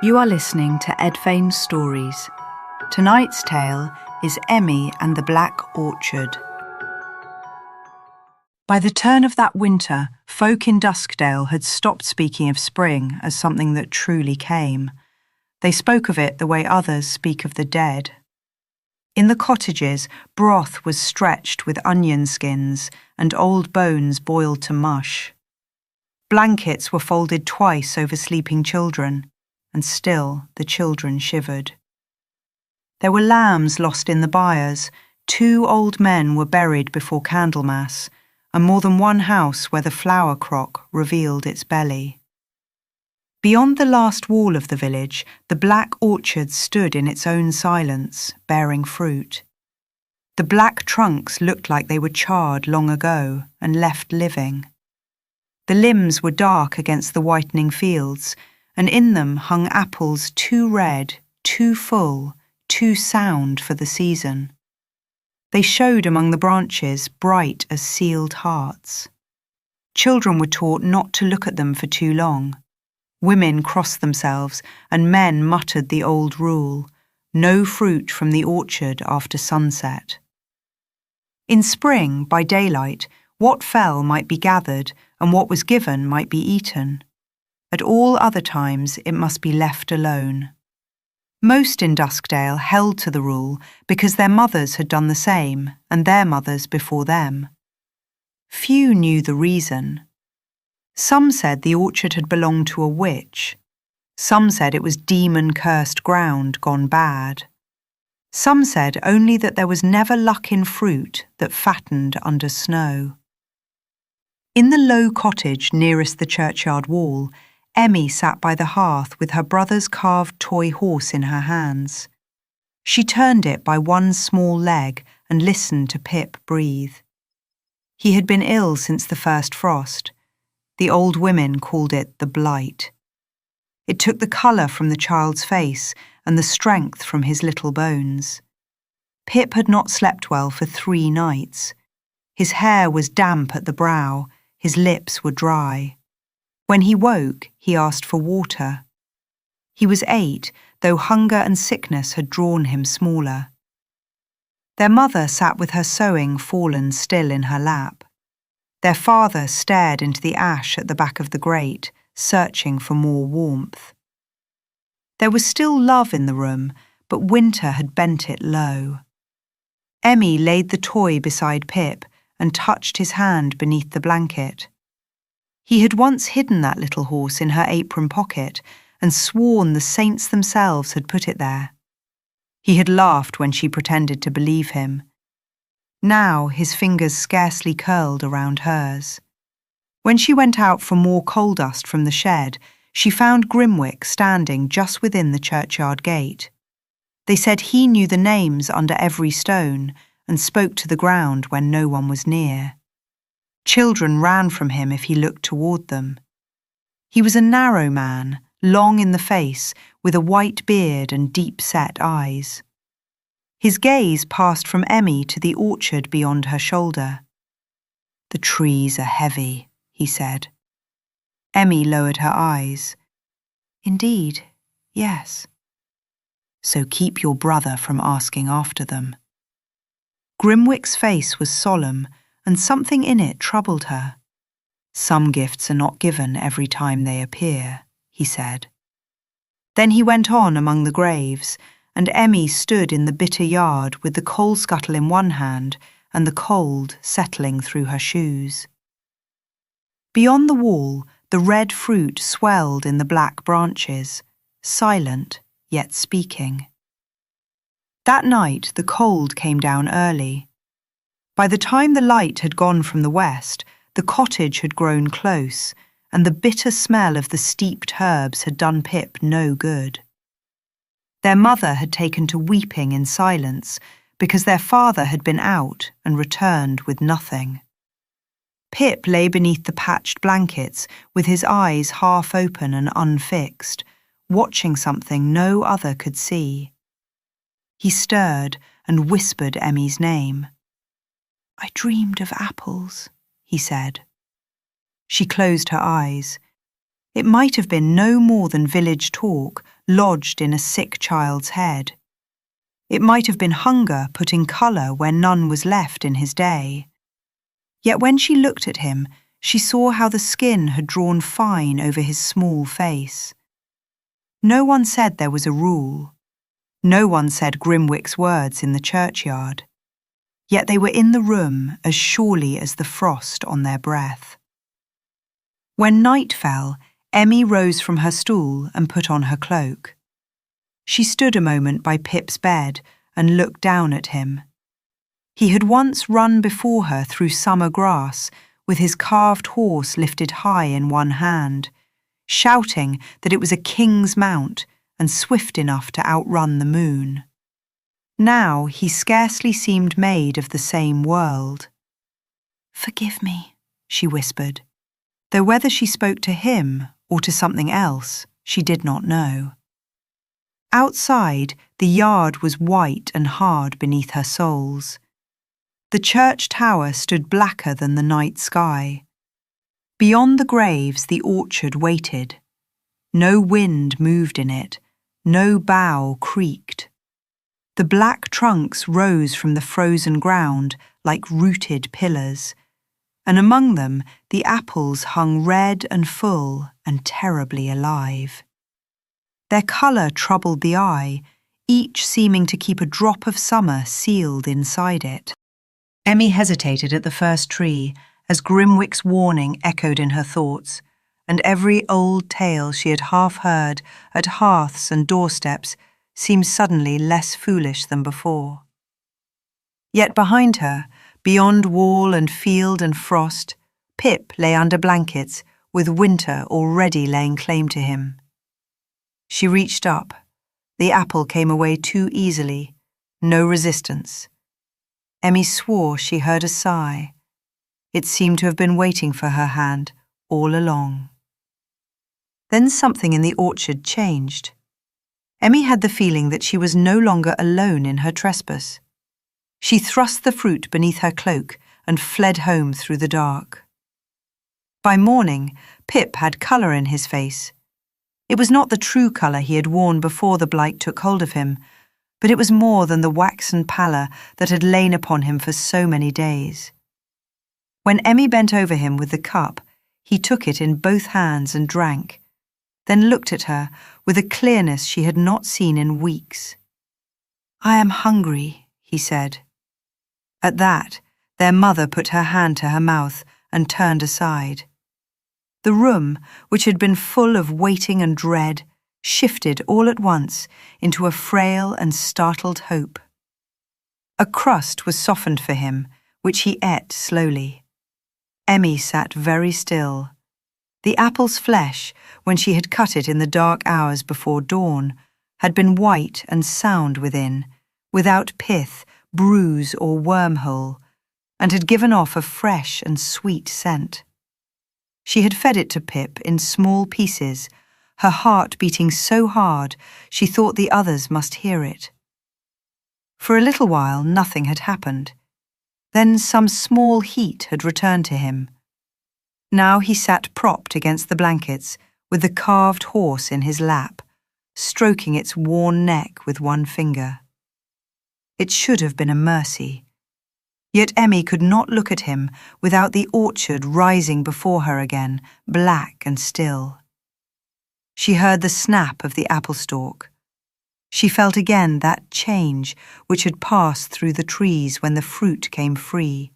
You are listening to Edvane Stories. Tonight's tale is Emmie and the Black Orchard. By the turn of that winter, folk in Duskdale had stopped speaking of spring as something that truly came. They spoke of it the way others speak of the dead. In the cottages, broth was stretched with onion skins and old bones boiled to mush. Blankets were folded twice over sleeping children, and still the children shivered. There were lambs lost in the byres, 2 old men were buried before Candlemas, and more than one house where the flower crock revealed its belly. Beyond the last wall of the village, the black orchard stood in its own silence, bearing fruit. The black trunks looked like they were charred long ago and left living. The limbs were dark against the whitening fields, and in them hung apples too red, too full, too sound for the season. They showed among the branches, bright as sealed hearts. Children were taught not to look at them for too long. Women crossed themselves, and men muttered the old rule: no fruit from the orchard after sunset. In spring, by daylight, what fell might be gathered, and what was given might be eaten. At all other times it must be left alone. Most in Duskdale held to the rule because their mothers had done the same, and their mothers before them. Few knew the reason. Some said the orchard had belonged to a witch. Some said it was demon-cursed ground gone bad. Some said only that there was never luck in fruit that fattened under snow. In the low cottage nearest the churchyard wall, Emmie sat by the hearth with her brother's carved toy horse in her hands. She turned it by one small leg and listened to Pip breathe. He had been ill since the first frost. The old women called it the blight. It took the colour from the child's face and the strength from his little bones. Pip had not slept well for 3 nights. His hair was damp at the brow, his lips were dry. When he woke, he asked for water. He was 8, though hunger and sickness had drawn him smaller. Their mother sat with her sewing fallen still in her lap. Their father stared into the ash at the back of the grate, searching for more warmth. There was still love in the room, but winter had bent it low. Emmie laid the toy beside Pip and touched his hand beneath the blanket. He had once hidden that little horse in her apron pocket and sworn the saints themselves had put it there. He had laughed when she pretended to believe him. Now his fingers scarcely curled around hers. When she went out for more coal dust from the shed, she found Grimwick standing just within the churchyard gate. They said he knew the names under every stone and spoke to the ground when no one was near. Children ran from him if he looked toward them. He was a narrow man, long in the face, with a white beard and deep-set eyes. His gaze passed from Emmie to the orchard beyond her shoulder. "The trees are heavy," he said. Emmie lowered her eyes. "Indeed, yes." "So keep your brother from asking after them." Grimwick's face was solemn, and something in it troubled her. "Some gifts are not given every time they appear," he said. Then he went on among the graves, and Emmie stood in the bitter yard with the coal scuttle in one hand and the cold settling through her shoes. Beyond the wall, the red fruit swelled in the black branches, silent yet speaking. That night the cold came down early. By the time the light had gone from the west, the cottage had grown close, and the bitter smell of the steeped herbs had done Pip no good. Their mother had taken to weeping in silence because their father had been out and returned with nothing. Pip lay beneath the patched blankets with his eyes half open and unfixed, watching something no other could see. He stirred and whispered Emmie's name. "I dreamed of apples," he said. She closed her eyes. It might have been no more than village talk, lodged in a sick child's head. It might have been hunger putting colour where none was left in his day. Yet when she looked at him, she saw how the skin had drawn fine over his small face. No one said there was a rule. No one said Grimwic's words in the churchyard. Yet they were in the room as surely as the frost on their breath. When night fell, Emmie rose from her stool and put on her cloak. She stood a moment by Pip's bed and looked down at him. He had once run before her through summer grass with his carved horse lifted high in one hand, shouting that it was a king's mount and swift enough to outrun the moon. Now he scarcely seemed made of the same world. "Forgive me," she whispered, though whether she spoke to him or to something else, she did not know. Outside, the yard was white and hard beneath her soles. The church tower stood blacker than the night sky. Beyond the graves, the orchard waited. No wind moved in it, no bough creaked. The black trunks rose from the frozen ground like rooted pillars, and among them the apples hung red and full and terribly alive. Their colour troubled the eye, each seeming to keep a drop of summer sealed inside it. Emmie hesitated at the first tree as Grimwic's warning echoed in her thoughts, and every old tale she had half heard at hearths and doorsteps seemed suddenly less foolish than before. Yet behind her, beyond wall and field and frost, Pip lay under blankets, with winter already laying claim to him. She reached up. The apple came away too easily, no resistance. Emmie swore she heard a sigh. It seemed to have been waiting for her hand all along. Then something in the orchard changed. Emmie had the feeling that she was no longer alone in her trespass. She thrust the fruit beneath her cloak and fled home through the dark. By morning, Pip had colour in his face. It was not the true colour he had worn before the blight took hold of him, but it was more than the waxen pallor that had lain upon him for so many days. When Emmie bent over him with the cup, he took it in both hands and drank, then looked at her with a clearness she had not seen in weeks. "I am hungry," he said. At that, their mother put her hand to her mouth and turned aside. The room, which had been full of waiting and dread, shifted all at once into a frail and startled hope. A crust was softened for him, which he ate slowly. Emmie sat very still. The apple's flesh, when she had cut it in the dark hours before dawn, had been white and sound within, without pith, bruise or wormhole, and had given off a fresh and sweet scent. She had fed it to Pip in small pieces, her heart beating so hard she thought the others must hear it. For a little while nothing had happened. Then some small heat had returned to him. Now he sat propped against the blankets with the carved horse in his lap, stroking its worn neck with one finger. It should have been a mercy. Yet Emmie could not look at him without the orchard rising before her again, black and still. She heard the snap of the apple stalk. She felt again that change which had passed through the trees when the fruit came free,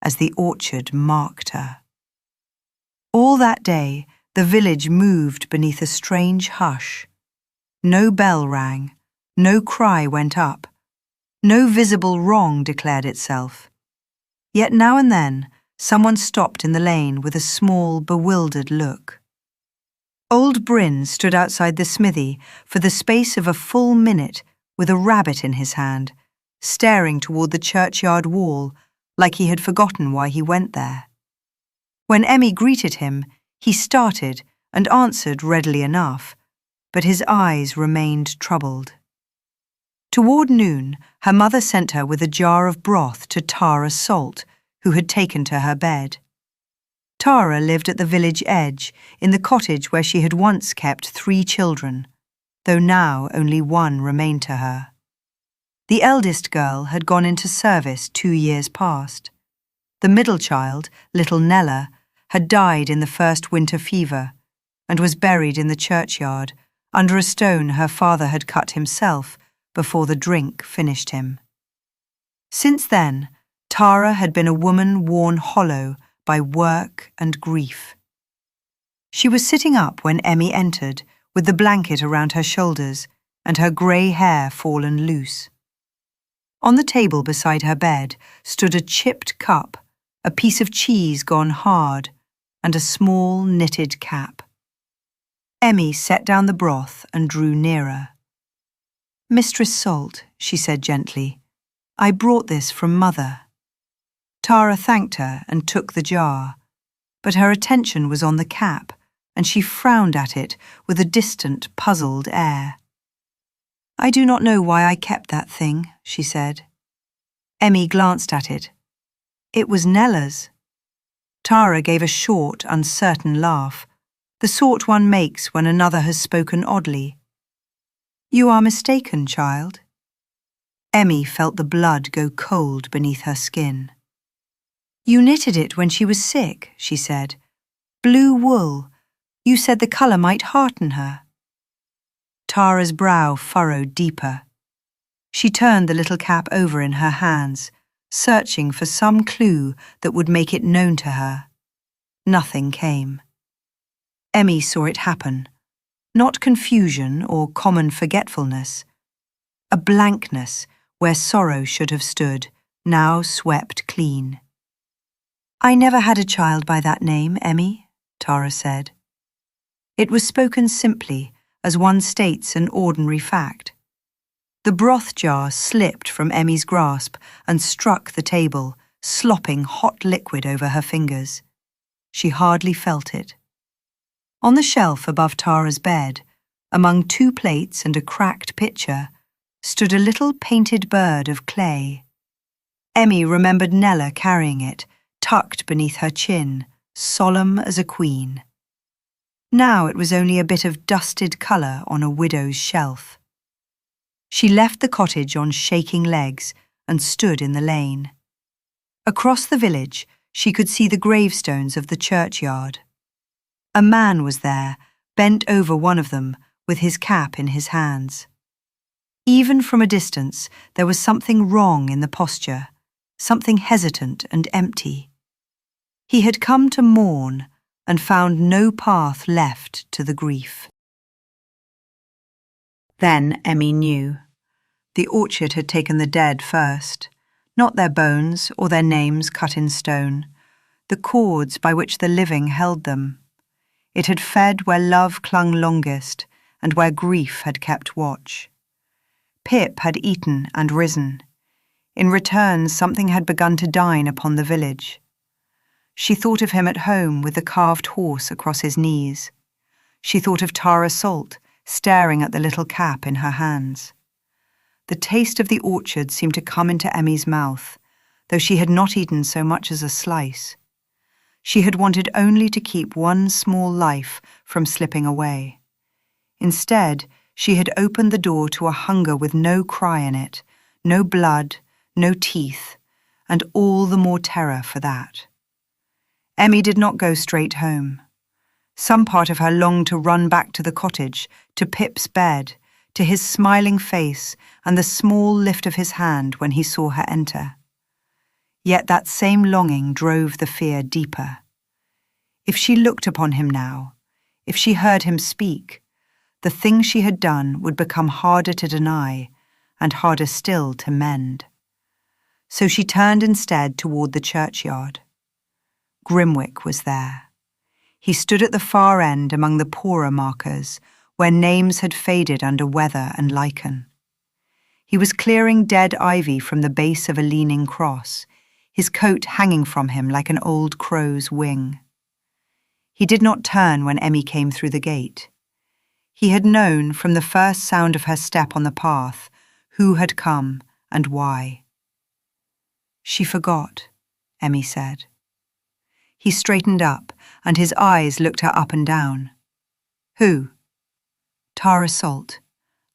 as the orchard marked her. All that day, the village moved beneath a strange hush. No bell rang, no cry went up. No visible wrong declared itself. Yet now and then, someone stopped in the lane with a small, bewildered look. Old Bryn stood outside the smithy for the space of a full minute with a rabbit in his hand, staring toward the churchyard wall like he had forgotten why he went there. When Emmie greeted him, he started and answered readily enough, but his eyes remained troubled. Toward noon, her mother sent her with a jar of broth to Tara Salt, who had taken to her bed. Tara lived at the village edge, in the cottage where she had once kept 3 children, though now only one remained to her. The eldest girl had gone into service 2 years past. The middle child, little Nella, had died in the first winter fever and was buried in the churchyard under a stone her father had cut himself before the drink finished him. Since then, Tara had been a woman worn hollow by work and grief. She was sitting up when Emmie entered, with the blanket around her shoulders and her grey hair fallen loose. On the table beside her bed stood a chipped cup, a piece of cheese gone hard, and a small knitted cap. Emmie set down the broth and drew nearer. "Mistress Salt," she said gently, "I brought this from Mother." Tara thanked her and took the jar, but her attention was on the cap, and she frowned at it with a distant, puzzled air. "I do not know why I kept that thing," she said. Emmie glanced at it. It was Nella's. Tara gave a short, uncertain laugh, the sort one makes when another has spoken oddly. "You are mistaken, child." Emmie felt the blood go cold beneath her skin. "You knitted it when she was sick," she said. "Blue wool. You said the colour might hearten her." Tara's brow furrowed deeper. She turned the little cap over in her hands, searching for some clue that would make it known to her. Nothing came. Emmie saw it happen. Not confusion or common forgetfulness. A blankness where sorrow should have stood, now swept clean. "I never had a child by that name, Emmie," Tara said. It was spoken simply, as one states an ordinary fact. The broth jar slipped from Emmie's grasp and struck the table, slopping hot liquid over her fingers. She hardly felt it. On the shelf above Tara's bed, among 2 plates and a cracked pitcher, stood a little painted bird of clay. Emmie remembered Nella carrying it, tucked beneath her chin, solemn as a queen. Now it was only a bit of dusted colour on a widow's shelf. She left the cottage on shaking legs and stood in the lane. Across the village, she could see the gravestones of the churchyard. A man was there, bent over one of them, with his cap in his hands. Even from a distance, there was something wrong in the posture, something hesitant and empty. He had come to mourn and found no path left to the grief. Then Emmie knew. The orchard had taken the dead first, not their bones or their names cut in stone, the cords by which the living held them. It had fed where love clung longest and where grief had kept watch. Pip had eaten and risen. In return, something had begun to dine upon the village. She thought of him at home with the carved horse across his knees. She thought of Tara Salt, staring at the little cap in her hands. The taste of the orchard seemed to come into Emmie's mouth, though she had not eaten so much as a slice. She had wanted only to keep one small life from slipping away. Instead, she had opened the door to a hunger with no cry in it, no blood, no teeth, and all the more terror for that. Emmie did not go straight home. Some part of her longed to run back to the cottage, to Pip's bed, to his smiling face and the small lift of his hand when he saw her enter. Yet that same longing drove the fear deeper. If she looked upon him now, if she heard him speak, the thing she had done would become harder to deny and harder still to mend. So she turned instead toward the churchyard. Grimwick was there. He stood at the far end among the poorer markers, where names had faded under weather and lichen. He was clearing dead ivy from the base of a leaning cross, his coat hanging from him like an old crow's wing. He did not turn when Emmie came through the gate. He had known from the first sound of her step on the path who had come and why. "She forgot," Emmie said. He straightened up, and his eyes looked her up and down. "Who?" "Tara Salt.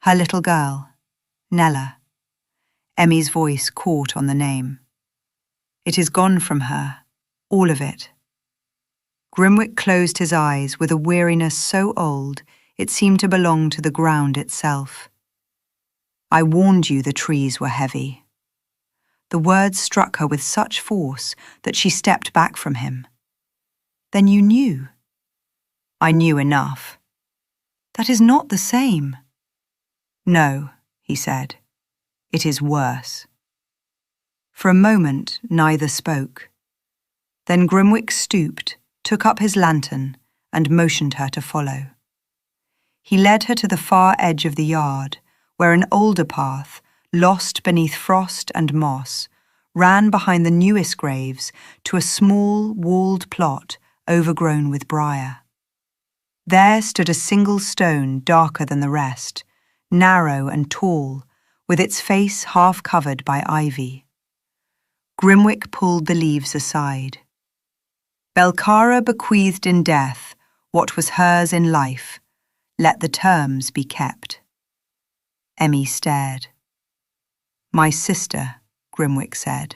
Her little girl, Nella. Emmie's voice caught on the name. It is gone from her, all of it. Grimwick closed his eyes with a weariness so old it seemed to belong to the ground itself. I warned you the trees were heavy. The words struck her with such force that she stepped back from him. Then you knew. I knew enough. That is not the same. No, he said. It is worse. For a moment, neither spoke. Then Grimwick stooped, took up his lantern, and motioned her to follow. He led her to the far edge of the yard, where an older path, lost beneath frost and moss, ran behind the newest graves to a small, walled plot overgrown with briar. There stood a single stone darker than the rest, narrow and tall, with its face half covered by ivy. Grimwick pulled the leaves aside. Belcara bequeathed in death what was hers in life. Let the terms be kept. Emmie stared. My sister, Grimwick said.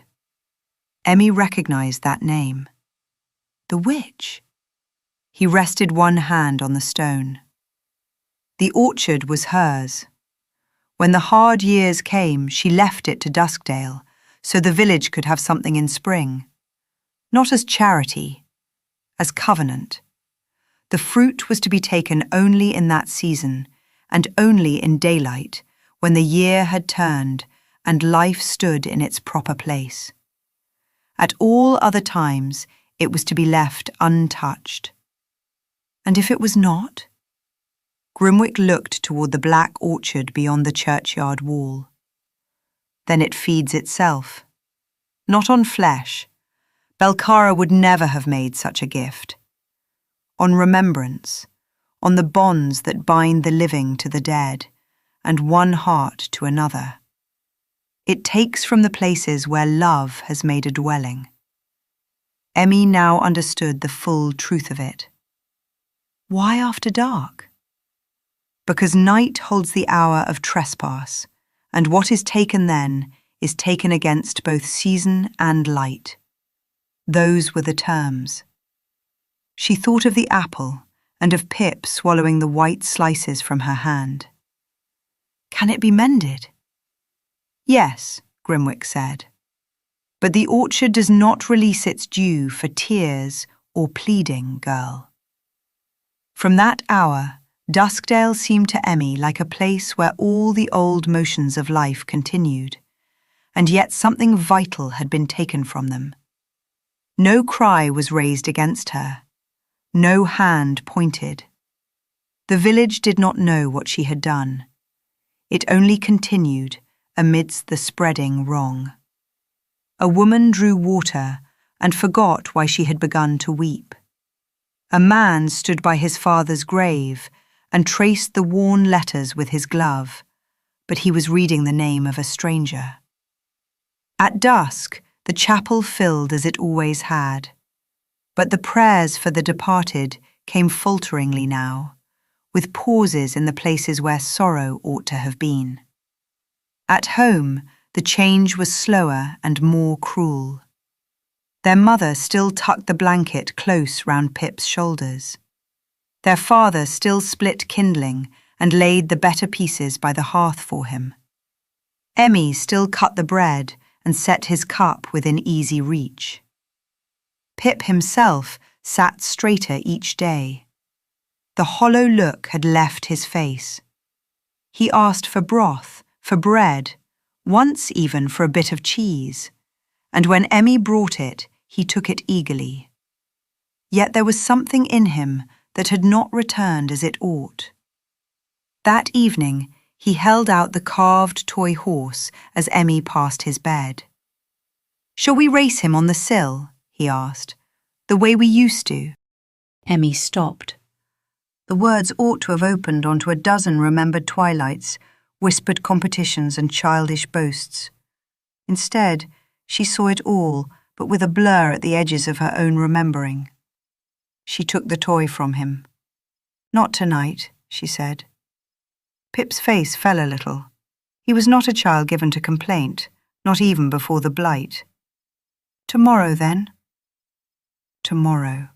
Emmie recognized that name. The witch. He rested one hand on the stone. The orchard was hers. When the hard years came, she left it to Duskdale, so the village could have something in spring. Not as charity, as covenant. The fruit was to be taken only in that season, and only in daylight, when the year had turned and life stood in its proper place. At all other times, it was to be left untouched. And if it was not? Grimwick looked toward the black orchard beyond the churchyard wall. Then it feeds itself. Not on flesh. Belcara would never have made such a gift. On remembrance, on the bonds that bind the living to the dead, and one heart to another. It takes from the places where love has made a dwelling. Emmie now understood the full truth of it. Why after dark? Because night holds the hour of trespass, and what is taken then is taken against both season and light. Those were the terms. She thought of the apple and of Pip swallowing the white slices from her hand. Can it be mended? Yes, Grimwick said. But the orchard does not release its due for tears or pleading, girl. From that hour, Duskdale seemed to Emmie like a place where all the old motions of life continued, and yet something vital had been taken from them. No cry was raised against her. No hand pointed. The village did not know what she had done. It only continued amidst the spreading wrong. A woman drew water and forgot why she had begun to weep. A man stood by his father's grave and traced the worn letters with his glove, but he was reading the name of a stranger. At dusk, the chapel filled as it always had, but the prayers for the departed came falteringly now, with pauses in the places where sorrow ought to have been. At home, the change was slower and more cruel. Their mother still tucked the blanket close round Pip's shoulders. Their father still split kindling and laid the better pieces by the hearth for him. Emmie still cut the bread and set his cup within easy reach. Pip himself sat straighter each day. The hollow look had left his face. He asked for broth, for bread, once even for a bit of cheese, and when Emmie brought it, he took it eagerly. Yet there was something in him that had not returned as it ought. That evening, he held out the carved toy horse as Emmie passed his bed. "Shall we race him on the sill?" he asked, "the way we used to?" Emmie stopped. The words ought to have opened onto a dozen remembered twilights, whispered competitions and childish boasts. Instead, she saw it all, but with a blur at the edges of her own remembering. She took the toy from him. "Not tonight," she said. Pip's face fell a little. He was not a child given to complaint, not even before the blight. "Tomorrow, then?" Tomorrow.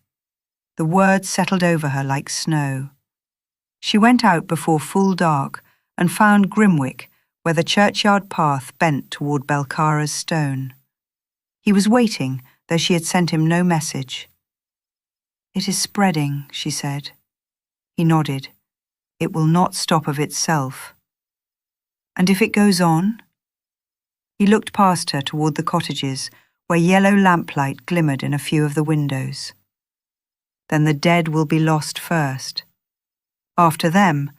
The words settled over her like snow. She went out before full dark and found Grimwick where the churchyard path bent toward Belcara's stone. He was waiting, though she had sent him no message. "It is spreading," she said. He nodded. "It will not stop of itself." "And if it goes on?" He looked past her toward the cottages, where yellow lamplight glimmered in a few of the windows. "Then the dead will be lost first. After them,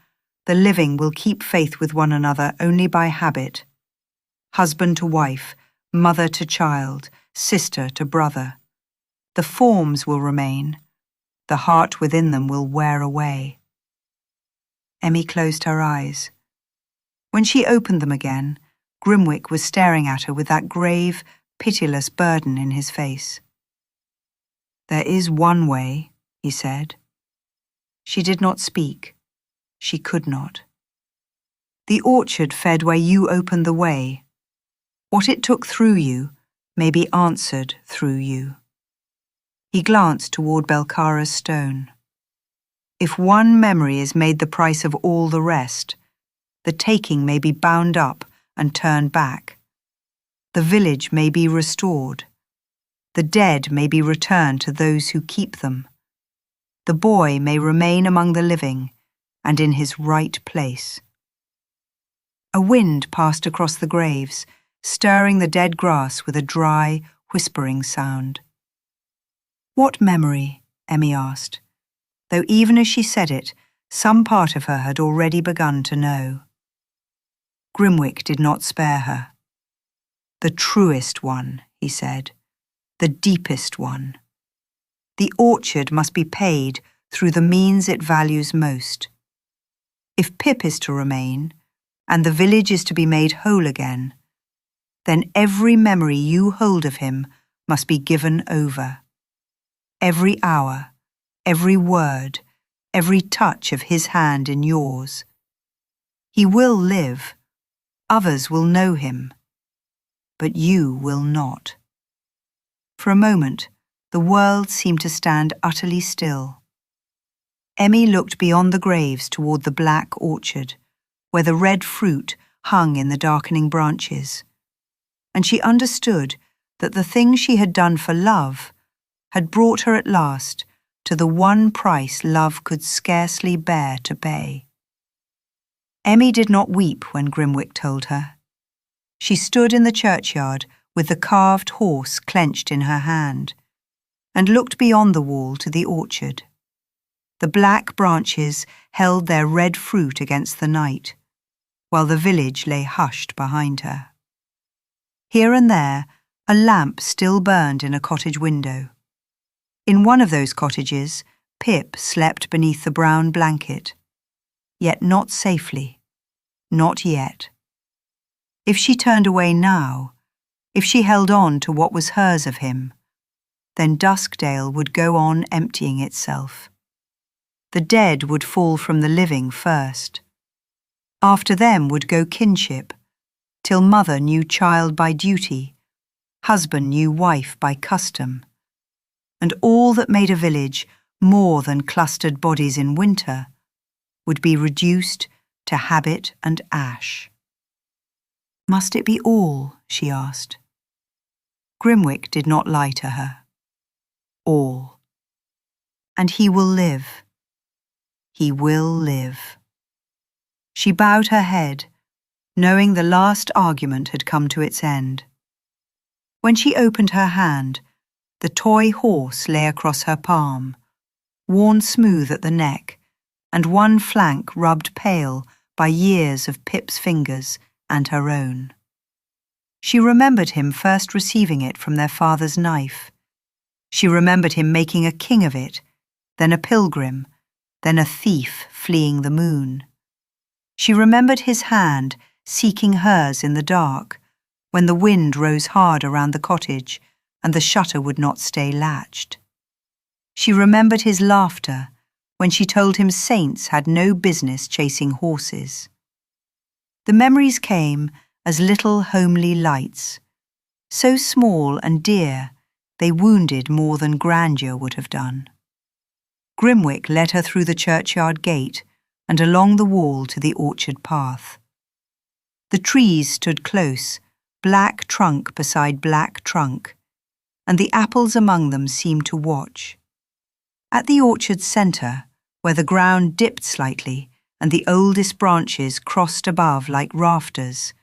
the living will keep faith with one another only by habit. Husband to wife, mother to child, sister to brother. The forms will remain. The heart within them will wear away." Emmie closed her eyes. When she opened them again, Grimwick was staring at her with that grave, pitiless burden in his face. "There is one way," he said. She did not speak. She could not. "The orchard fed where you opened the way. What it took through you may be answered through you." He glanced toward Belcara's stone. "If one memory is made the price of all the rest, the taking may be bound up and turned back. The village may be restored. The dead may be returned to those who keep them. The boy may remain among the living and in his right place." A wind passed across the graves, stirring the dead grass with a dry, whispering sound. "What memory?" Emmie asked, though even as she said it, some part of her had already begun to know. Grimwick did not spare her. "The truest one," he said, "the deepest one. The orchard must be paid through the means it values most. If Pip is to remain, and the village is to be made whole again, then every memory you hold of him must be given over. Every hour, every word, every touch of his hand in yours. He will live, others will know him, but you will not." For a moment, the world seemed to stand utterly still. Emmie looked beyond the graves toward the black orchard, where the red fruit hung in the darkening branches, and she understood that the thing she had done for love had brought her at last to the one price love could scarcely bear to pay. Emmie did not weep when Grimwick told her. She stood in the churchyard with the carved horse clenched in her hand, and looked beyond the wall to the orchard. The black branches held their red fruit against the night, while the village lay hushed behind her. Here and there, a lamp still burned in a cottage window. In one of those cottages, Pip slept beneath the brown blanket, yet not safely, not yet. If she turned away now, if she held on to what was hers of him, then Duskdale would go on emptying itself. The dead would fall from the living first. After them would go kinship, till mother knew child by duty, husband knew wife by custom, and all that made a village more than clustered bodies in winter would be reduced to habit and ash. "Must it be all?" she asked. Grimwick did not lie to her. "All. And he will live. He will live." She bowed her head, knowing the last argument had come to its end. When she opened her hand, the toy horse lay across her palm, worn smooth at the neck, and one flank rubbed pale by years of Pip's fingers and her own. She remembered him first receiving it from their father's knife. She remembered him making a king of it, then a pilgrim, then a thief fleeing the moon. She remembered his hand seeking hers in the dark, when the wind rose hard around the cottage and the shutter would not stay latched. She remembered his laughter when she told him saints had no business chasing horses. The memories came as little homely lights, so small and dear they wounded more than grandeur would have done. Grimwick led her through the churchyard gate and along the wall to the orchard path. The trees stood close, black trunk beside black trunk, and the apples among them seemed to watch. At the orchard's centre, where the ground dipped slightly and the oldest branches crossed above like rafters,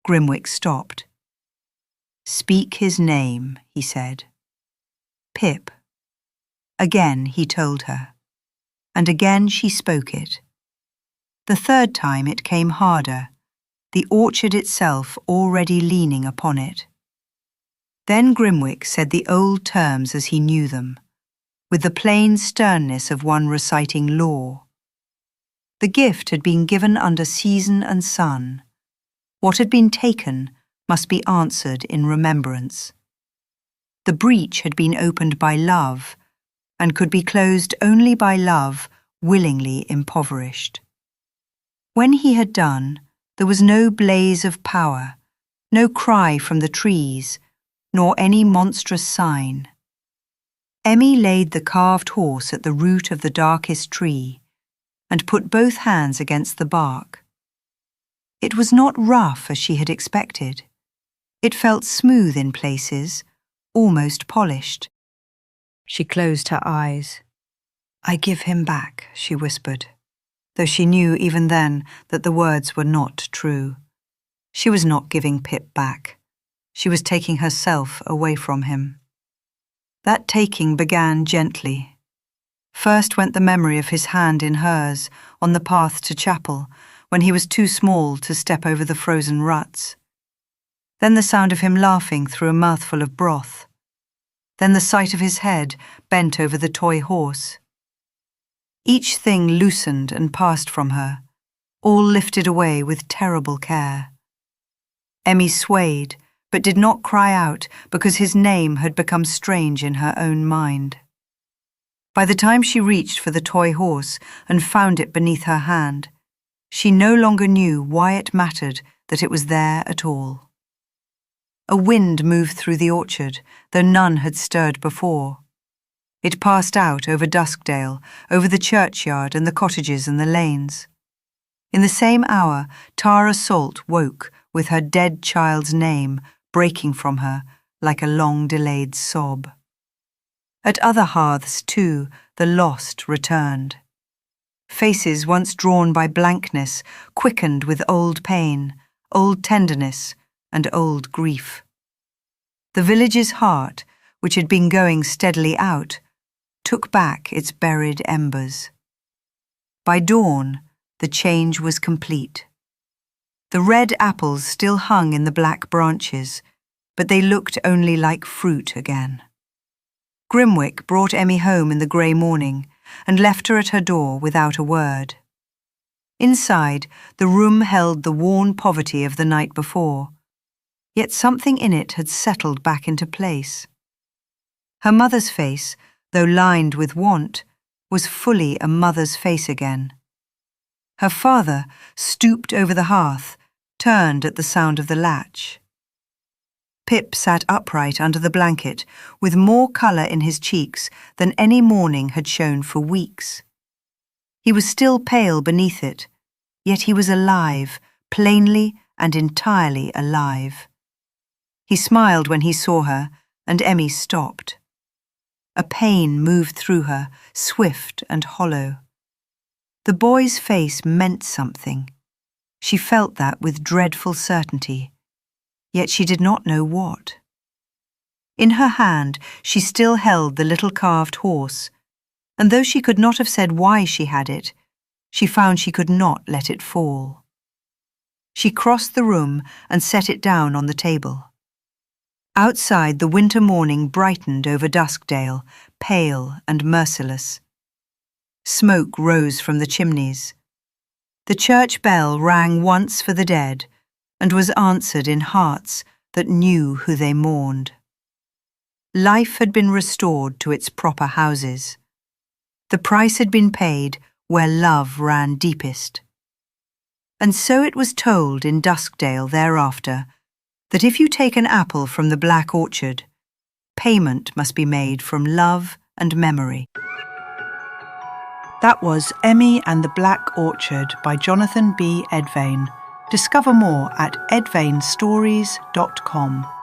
Grimwick stopped. "Speak his name," he said. "Pip." Again he told her, and again she spoke it. The third time it came harder, the orchard itself already leaning upon it. Then Grimwick said the old terms as he knew them, with the plain sternness of one reciting law. The gift had been given under season and sun. What had been taken must be answered in remembrance. The breach had been opened by love, and could be closed only by love willingly impoverished. When he had done, there was no blaze of power, no cry from the trees, nor any monstrous sign. Emmie laid the carved horse at the root of the darkest tree, and put both hands against the bark. It was not rough as she had expected. It felt smooth in places, almost polished. She closed her eyes. "I give him back," she whispered, though she knew even then that the words were not true. She was not giving Pip back. She was taking herself away from him. That taking began gently. First went the memory of his hand in hers on the path to chapel when he was too small to step over the frozen ruts. Then the sound of him laughing through a mouthful of broth. Then the sight of his head bent over the toy horse. Each thing loosened and passed from her, all lifted away with terrible care. Emmie swayed, but did not cry out because his name had become strange in her own mind. By the time she reached for the toy horse and found it beneath her hand, she no longer knew why it mattered that it was there at all. A wind moved through the orchard, though none had stirred before. It passed out over Duskdale, over the churchyard and the cottages and the lanes. In the same hour, Tara Salt woke with her dead child's name breaking from her like a long-delayed sob. At other hearths, too, the lost returned. Faces once drawn by blankness quickened with old pain, old tenderness, and old grief. The village's heart, which had been going steadily out, took back its buried embers. By dawn, the change was complete. The red apples still hung in the black branches, but they looked only like fruit again. Grimwick brought Emmie home in the grey morning and left her at her door without a word. Inside, the room held the worn poverty of the night before, yet something in it had settled back into place. Her mother's face, though lined with want, was fully a mother's face again. Her father stooped over the hearth, turned at the sound of the latch. Pip sat upright under the blanket, with more colour in his cheeks than any morning had shown for weeks. He was still pale beneath it, yet he was alive, plainly and entirely alive. He smiled when he saw her, and Emmie stopped. A pain moved through her, swift and hollow. The boy's face meant something. She felt that with dreadful certainty, yet she did not know what. In her hand she still held the little carved horse, and though she could not have said why she had it, she found she could not let it fall. She crossed the room and set it down on the table. Outside, the winter morning brightened over Duskdale, pale and merciless. Smoke rose from the chimneys. The church bell rang once for the dead, and was answered in hearts that knew who they mourned. Life had been restored to its proper houses. The price had been paid where love ran deepest. And so it was told in Duskdale thereafter that if you take an apple from the black orchard, payment must be made from love and memory. That was Emmie and the Black Orchard by Jonathan B. Edvane. Discover more at edvanestories.com.